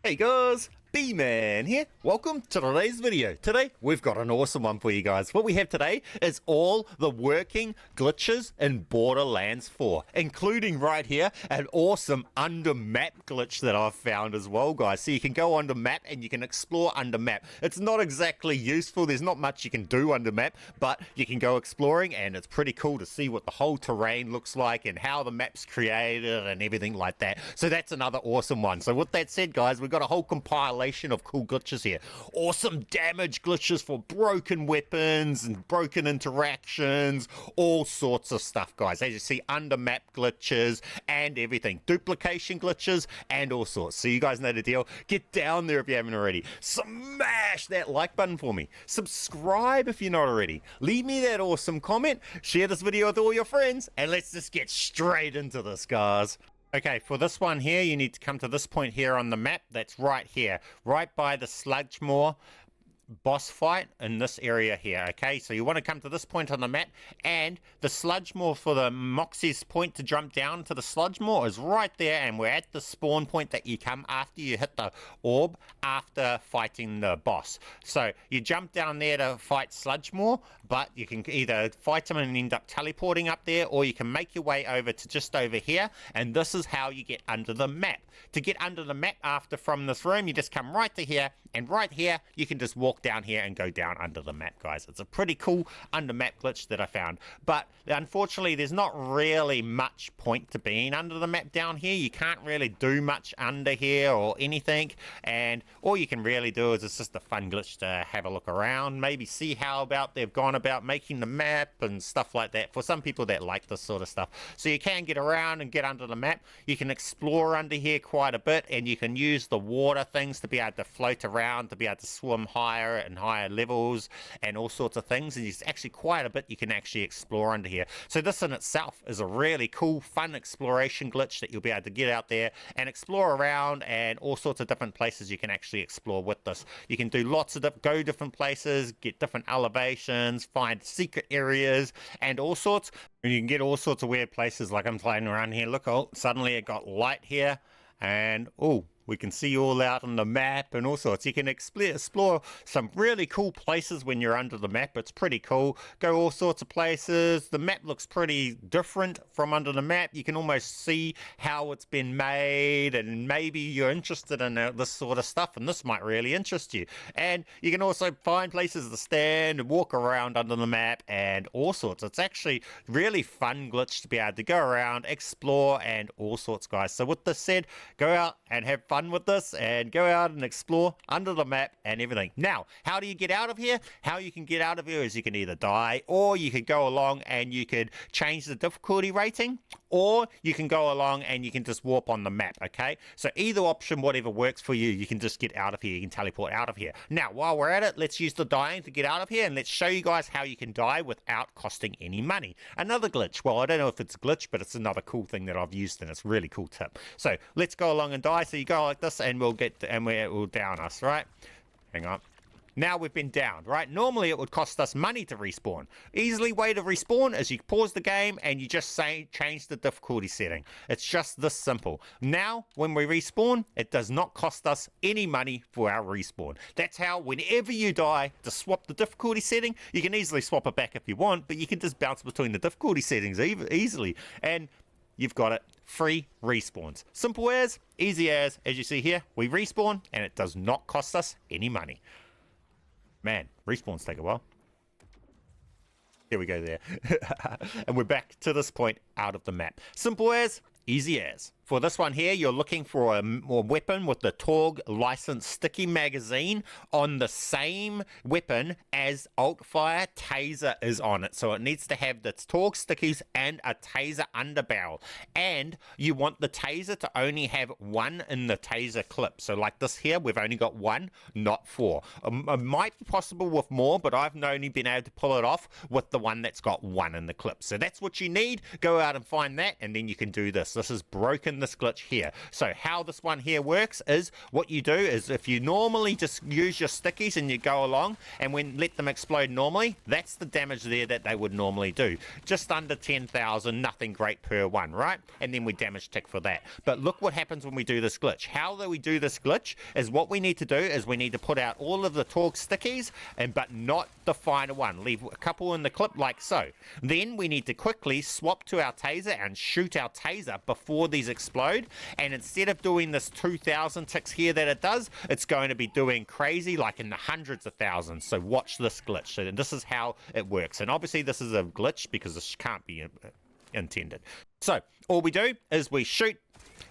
Hey guys, BMAN here. Welcome to today's video. Today we've got an awesome one for you guys. What we have today is all the working glitches in Borderlands 4, including right here an awesome under map glitch that I've found as well, guys. So you can go under map and you can explore under map. It's not exactly useful, there's not much you can do under map, but you can go exploring and it's pretty cool to see what the whole terrain looks like and how the map's created and everything like that. So that's another awesome one. So with that said, guys, we've got a whole compilation of cool glitches here. Awesome damage glitches for broken weapons and broken interactions, all sorts of stuff, guys. As you see, under map glitches and everything, duplication glitches and all sorts. So you guys know the deal. Get down there if you haven't already. Smash that like button for me. Subscribe if you're not already. Leave me that awesome comment. Share this video with all your friends and let's just get straight into this, guys. Okay, for this one here, you need to come to this point here on the map. That's right here, right by the Sludgemore boss fight in this area here. Okay, so you want to come to this point on the map, and the Sludgemore for the Moxie's point to jump down to the Sludgemore is right there, and we're at the spawn point that you come after you hit the orb after fighting the boss. So you jump down there to fight Sludgemore, but you can either fight him and end up teleporting up there, or you can make your way over to just over here, and this is how you get under the map. To get under the map after from this room, you just come right to here, and right here you can just walk down here and go down under the map, guys. It's a pretty cool under map glitch that I found, but unfortunately there's not really much point to being under the map down here. You can't really do much under here or anything, and all you can really do is it's just a fun glitch to have a look around, maybe see how about they've gone about making the map and stuff like that for some people that like this sort of stuff. So you can get around and get under the map. You can explore under here quite a bit, and you can use the water things to be able to float around, to be able to swim higher and higher levels and all sorts of things, and there's actually quite a bit you can actually explore under here. So this in itself is a really cool, fun exploration glitch that you'll be able to get out there and explore around, and all sorts of different places you can actually explore with this. You can do lots of go different places, get different elevations, find secret areas and all sorts. And you can get all sorts of weird places, like I'm playing around here. Look, oh, suddenly it got light here, and oh, we can see all out on the map and all sorts. You can explore some really cool places when you're under the map. It's pretty cool. Go all sorts of places. The map looks pretty different from under the map. You can almost see how it's been made, and maybe you're interested in this sort of stuff, and this might really interest you. And you can also find places to stand and walk around under the map and all sorts. It's actually really fun glitch to be able to go around, explore and all sorts, guys. So with this said, go out and have fun with this and go out and explore under the map and everything. Now, how do you get out of here? How you can get out of here is you can either die, or you could go along and you could change the difficulty rating, or you can go along and you can just warp on the map. Okay, so either option, whatever works for you, you can just get out of here. You can teleport out of here. Now, while we're at it, let's use the dying to get out of here, and let's show you guys how you can die without costing any money. Another glitch. Well, I don't know if it's a glitch, but it's another cool thing that I've used, and it's a really cool tip. So let's go along and die. So you go like this, and it will down us, right? Hang on. Now we've been downed, right? Normally it would cost us money to respawn. Easily way to respawn is you pause the game and you just change the difficulty setting. It's just this simple. Now, when we respawn, it does not cost us any money for our respawn. That's how, whenever you die, to swap the difficulty setting, you can easily swap it back if you want, but you can just bounce between the difficulty settings easily. And you've got it. Free respawns. Simple as, easy as you see here, we respawn and it does not cost us any money. Man, respawns take a while. Here we go there. And we're back to this point out of the map. Simple as, easy as. For this one here, you're looking for a weapon with the torgue licensed sticky magazine on the same weapon as Altfire Taser is on it. So it needs to have the torgue stickies and a taser underbarrel. And you want the taser to only have one in the taser clip. So like this here, we've only got one, not four. It might be possible with more, but I've only been able to pull it off with the one that's got one in the clip. So that's what you need. Go out and find that, and then you can do this. This is broken broken this glitch here. So how this one here works is, what you do is, if you normally just use your stickies and you go along and let them explode normally, that's the damage there that they would normally do. Just under 10,000, nothing great per one, right? And then we damage tick for that. But look what happens when we do this glitch. How do we do this glitch is, what we need to do is we need to put out all of the torque stickies, but not the final one. Leave a couple in the clip like so. Then we need to quickly swap to our taser and shoot our taser before these explode. And instead of doing this 2,000 ticks here that it does, it's going to be doing crazy, like in the hundreds of thousands. So watch this glitch. So this is how it works. And obviously this is a glitch because this can't be intended. So all we do is we shoot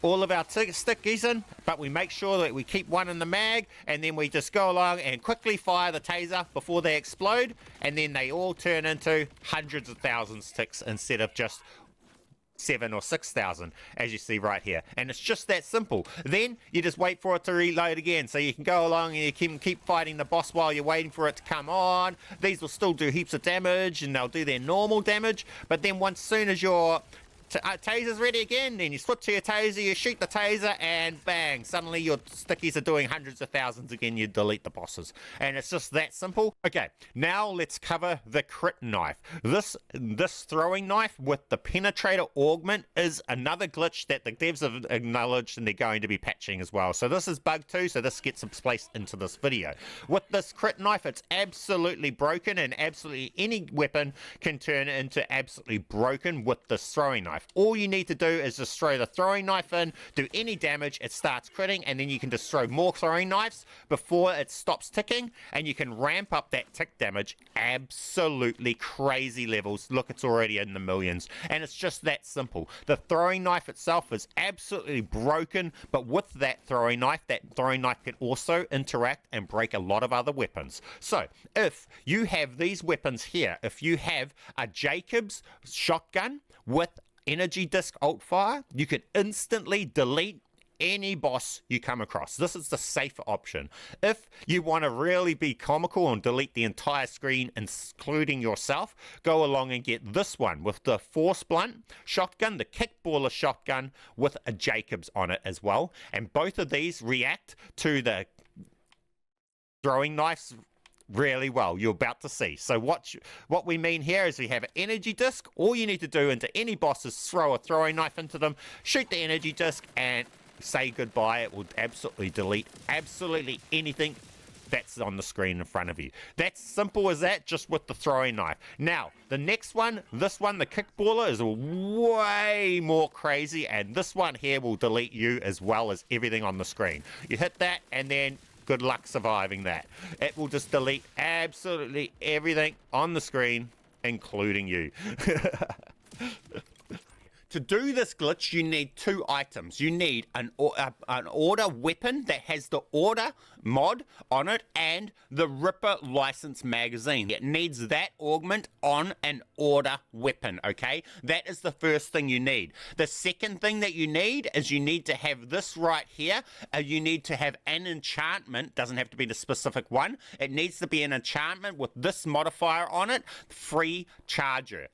all of our stickies in, but we make sure that we keep one in the mag, and then we just go along and quickly fire the taser before they explode, and then they all turn into hundreds of thousands ticks instead of just 7,000 or 6,000, as you see right here. And it's just that simple. Then you just wait for it to reload again, so you can go along and you can keep fighting the boss while you're waiting for it to come on. These will still do heaps of damage, and they'll do their normal damage, but then once soon as your taser's ready again, then you switch to your taser, you shoot the taser, and bang, suddenly your stickies are doing hundreds of thousands again. You delete the bosses, and it's just that simple. Okay, now let's cover the crit knife. This throwing knife with the penetrator augment is another glitch that the devs have acknowledged, and they're going to be patching as well. So this is bug 2, so this gets placed into this video. With this crit knife, it's absolutely broken, and absolutely any weapon can turn into absolutely broken with this throwing knife. All you need to do is just throw the throwing knife in, do any damage, it starts critting, and then you can just throw more throwing knives before it stops ticking, and you can ramp up that tick damage absolutely crazy levels. Look, it's already in the millions, and it's just that simple. The throwing knife itself is absolutely broken, but with that throwing knife can also interact and break a lot of other weapons. So if you have these weapons here, if you have a Jacob's shotgun with energy disc alt fire, you can instantly delete any boss you come across. This is the safer option. If you want to really be comical and delete the entire screen, including yourself, go along and get this one with the force blunt shotgun, the kickballer shotgun with a Jacobs on it as well. And both of these react to the throwing knives really well. You're about to see. So what we mean here is we have an energy disc. All you need to do into any boss is throw a throwing knife into them, shoot the energy disc, and say goodbye. It will absolutely delete absolutely anything that's on the screen in front of you. That's simple as that, just with the throwing knife. Now, the next one, this one, the kickballer, is way more crazy, and this one here will delete you as well as everything on the screen. You hit that, and then good luck surviving that. It will just delete absolutely everything on the screen, including you. To do this glitch, you need two items. You need an order weapon that has the order mod on it and the Ripper license magazine. It needs that augment on an order weapon, okay? That is the first thing you need. The second thing that you need is you need to have this right here. You need to have an enchantment. Doesn't have to be the specific one. It needs to be an enchantment with this modifier on it, free charger.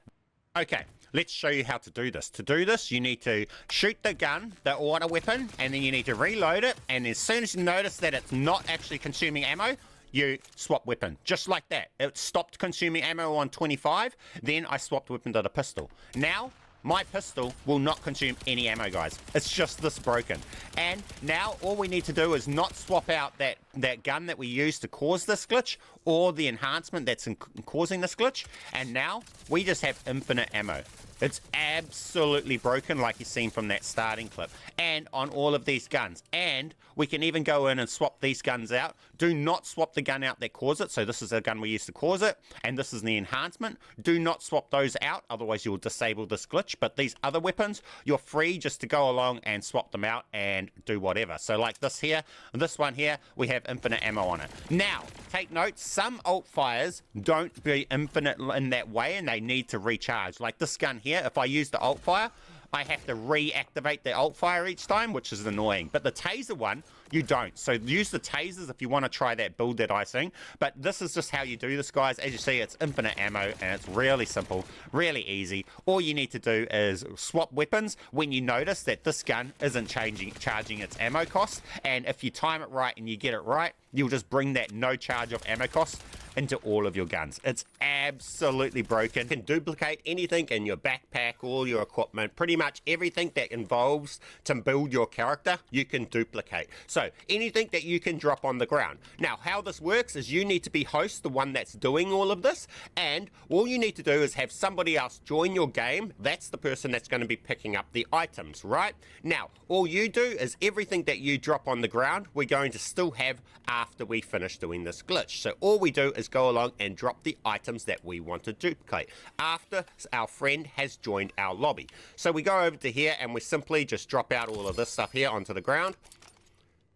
Okay, let's show you how to do this. To do this, you need to shoot the gun, the order weapon, and then you need to reload it. And as soon as you notice that it's not actually consuming ammo, you swap weapon. Just like that. It stopped consuming ammo on 25, then I swapped weapon to the pistol. Now, my pistol will not consume any ammo, guys. It's just this broken. And now all we need to do is not swap out that gun that we used to cause this glitch or the enhancement that's causing this glitch. And now we just have infinite ammo. It's absolutely broken, like you've seen from that starting clip. And on all of these guns. And we can even go in and swap these guns out. Do not swap the gun out that caused it. So this is the gun we used to cause it. And this is the enhancement. Do not swap those out. Otherwise you'll disable this glitch. But these other weapons, you're free just to go along and swap them out and do whatever. So like this here, this one here, we have infinite ammo on it. Now, take note, some alt fires don't be infinite in that way and they need to recharge. Like this gun here, if I use the alt fire, I have to reactivate the alt fire each time, which is annoying. But the taser one, you don't. So use the tasers if you want to try that build that I sing. But this is just how you do this, guys. As you see, it's infinite ammo, and it's really simple, really easy. All you need to do is swap weapons when you notice that this gun isn't charging its ammo cost. And if you time it right and you get it right, you'll just bring that no charge of ammo cost into all of your guns. It's absolutely broken. You can duplicate anything in your backpack, all your equipment, pretty much everything that involves to build your character, you can duplicate. So anything that you can drop on the ground. Now, how this works is you need to be host, the one that's doing all of this, and all you need to do is have somebody else join your game. That's the person that's going to be picking up the items, right? Now, all you do is everything that you drop on the ground, we're going to still have after we finish doing this glitch. So all we do is go along and drop the items that we want to duplicate after our friend has joined our lobby. So we go over to here and we simply just drop out all of this stuff here onto the ground.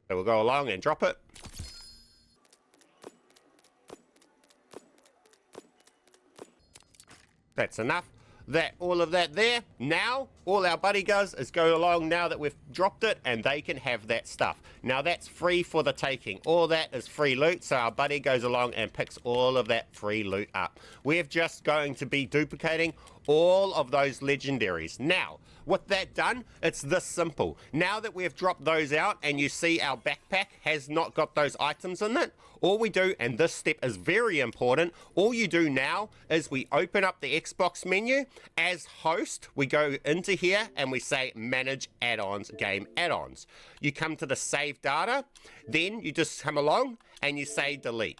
So we'll go along and drop it. That's enough. All of that there. Now, all our buddy does is go along now that we've dropped it, and they can have that stuff. Now, that's free for the taking. All that is free loot, so our buddy goes along and picks all of that free loot up. We're just going to be duplicating all of those legendaries. Now, with that done, it's this simple. Now that we've dropped those out and you see our backpack has not got those items in it, all we do, and this step is very important, all you do now is we open up the Xbox menu. As host, we go into here and we say manage add-ons, game add-ons. You come to the save data, then you just come along and you say delete.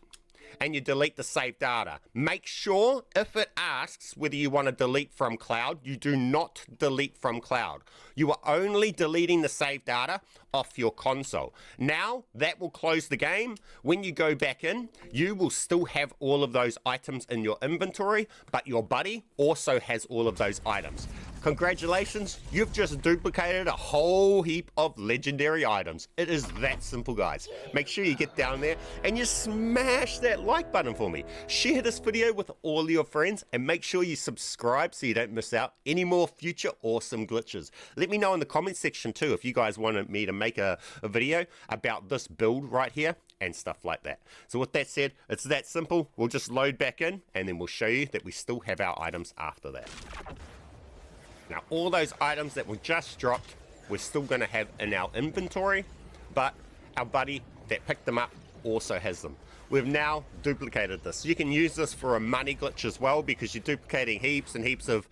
And you delete the saved data. Make sure if it asks whether you want to delete from cloud, you do not delete from cloud. You are only deleting the saved data off your console. Now that will close the game. When you go back in, you will still have all of those items in your inventory, but your buddy also has all of those items. Congratulations, you've just duplicated a whole heap of legendary items. It is that simple, guys. Make sure you get down there and you smash that like button for me. Share this video with all your friends and make sure you subscribe so you don't miss out any more future awesome glitches. Let me know in the comment section too if you guys wanted me to make a video about this build right here and stuff like that. So with that said, it's that simple. We'll just load back in and then we'll show you that we still have our items after that. Now, all those items that we just dropped, we're still going to have in our inventory, but our buddy that picked them up also has them. We've now duplicated this. You can use this for a money glitch as well because you're duplicating heaps and heaps of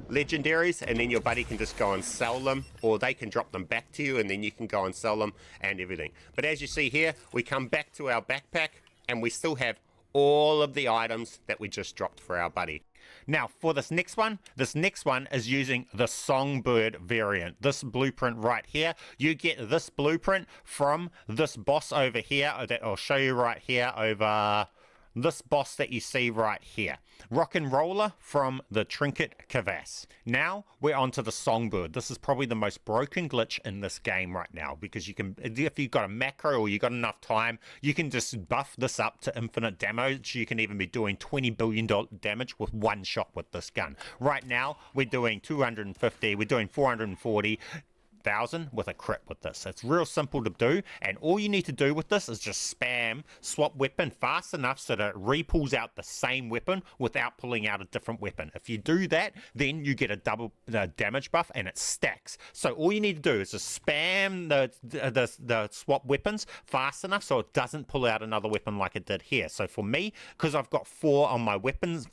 legendaries, and then your buddy can just go and sell them, or they can drop them back to you and then you can go and sell them and everything. But as you see here, we come back to our backpack and we still have all of the items that we just dropped for our buddy. Now, for this next one is using the songbird variant. This blueprint right here, you get this blueprint from this boss over here that I'll show you right here over this boss that you see right here. Rock and Roller from the Trinket Crevasse. Now we're onto the songbird. This is probably the most broken glitch in this game right now because you can, if you've got a macro or you've got enough time, you can just buff this up to infinite damage. You can even be doing $20 billion damage with one shot with this gun. Right now we're doing 250, we're doing 440,000 with a crit with this. It's real simple to do, and all you need to do with this is just spam swap weapon fast enough so that it re-pulls out the same weapon without pulling out a different weapon. If you do that, then you get a double damage buff and it stacks. So all you need to do is just spam the swap weapons fast enough so it doesn't pull out another weapon like it did here. So for me, because I've got four weapons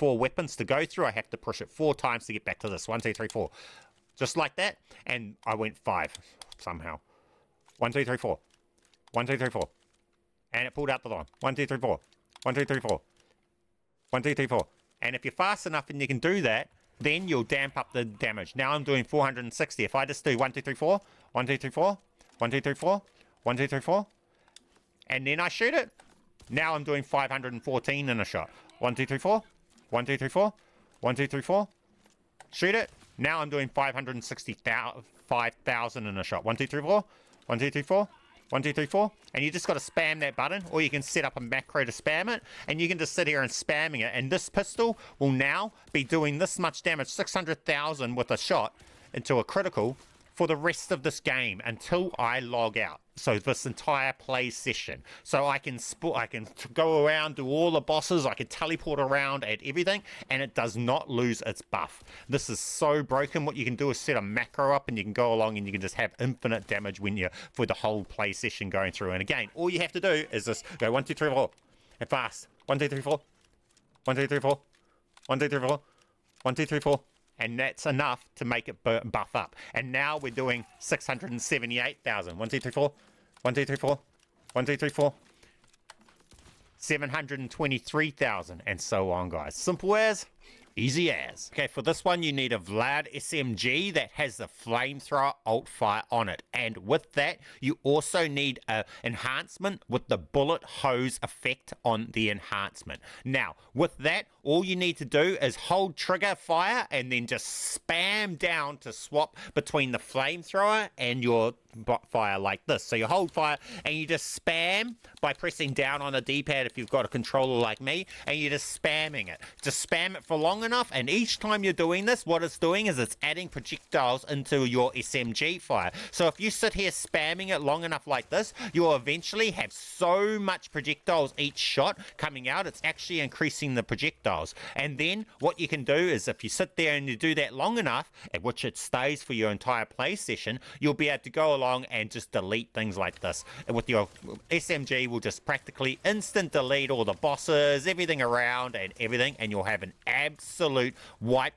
to go through, I have to push it 4 times to get back to this. 1, 2, 3, 4. Just like that, and I went 5 somehow. 1, 2, 3, 4. 1, 2, 3, 4. And it pulled out the line. 1, 2, 3, 4. 1, 2, 3, 4. 1, 2, 3, 4. And if you're fast enough and you can do that, then you'll damp up the damage. Now I'm doing 460. If I just do 1, 2, 3, 4, 1, 2, 3, 4, 1, 2, 3, 4, 1, 2, 3, 4, and then I shoot it, now I'm doing 514 in a shot. 1, 2, 3, 4, 1, 2, 3, 4, 1, 2, 3, 4, shoot it. Now I'm doing 565,000 in a shot. 1, 2, 3, 4. 1, 2, 3, 4. 1, 2, 3, 4. And you just got to spam that button, or you can set up a macro to spam it, and you can just sit here and spamming it. And this pistol will now be doing this much damage, 600,000 with a shot. into a critical for the rest of this game until I log out. So this entire play session. So I can go around, do all the bosses, I can teleport around and everything, and it does not lose its buff. This is so broken. What you can do is set a macro up and you can go along and you can just have infinite damage when you're for the whole play session going through. And again, all you have to do is just go 1, 2, 3, 4 and fast. 1, 2, 3, 4. 1, 2, 3, 4. 1, 2, 3, 4. 1, 2, 3, 4. And that's enough to make it buff up. And now we're doing 678,000. 1, 2, 3, 4. 1, 2, 3, 4. 1, 2, 3, 4. 723,000. And so on, guys. Simple as, easy as. Okay, for this one, you need a Vlad SMG that has the flamethrower alt fire on it. And with that, you also need an enhancement with the bullet hose effect on the enhancement. Now, with that, all you need to do is hold trigger fire and then just spam down to swap between the flamethrower and your fire like this. So you hold fire and you just spam by pressing down on the D-pad if you've got a controller like me, and you're just spamming it. Just spam it for long enough, and each time you're doing this, what it's doing is it's adding projectiles into your SMG fire. So if you sit here spamming it long enough like this, you'll eventually have so much projectiles each shot coming out, it's actually increasing the projectiles. And then what you can do is if you sit there and you do that long enough, at which it stays for your entire play session, you'll be able to go along and just delete things like this. And with your SMG will just practically instant delete all the bosses, everything around and everything, and you'll have an absolute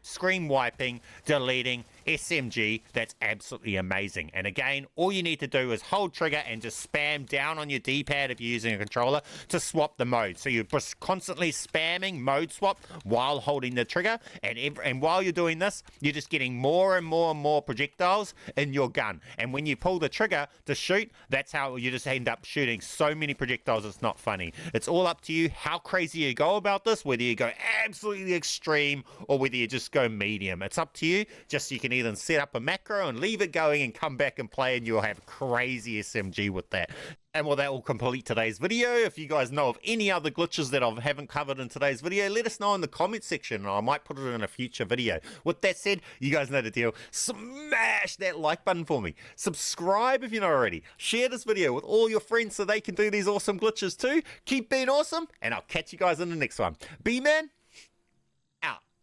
screen wiping, deleting SMG that's absolutely amazing. And again, all you need to do is hold trigger and just spam down on your D-pad if you're using a controller to swap the mode. So you're just constantly spamming mode swap while holding the trigger, and while you're doing this, you're just getting more and more and more projectiles in your gun. And when you pull the trigger to shoot, that's how you just end up shooting so many projectiles, it's not funny. It's all up to you how crazy you go about this, whether you go absolutely extreme or whether you just go medium. It's up to you. Just you can either set up a macro and leave it going and come back and play, and you'll have crazy SMG with that. And well, that will complete today's video. If you guys know of any other glitches that I haven't covered in today's video, let us know in the comment section and I might put it in a future video. With that said, you guys know the deal. Smash that like button for me. Subscribe if you're not already. Share this video with all your friends so they can do these awesome glitches too. Keep being awesome, and I'll catch you guys in the next one. BMAN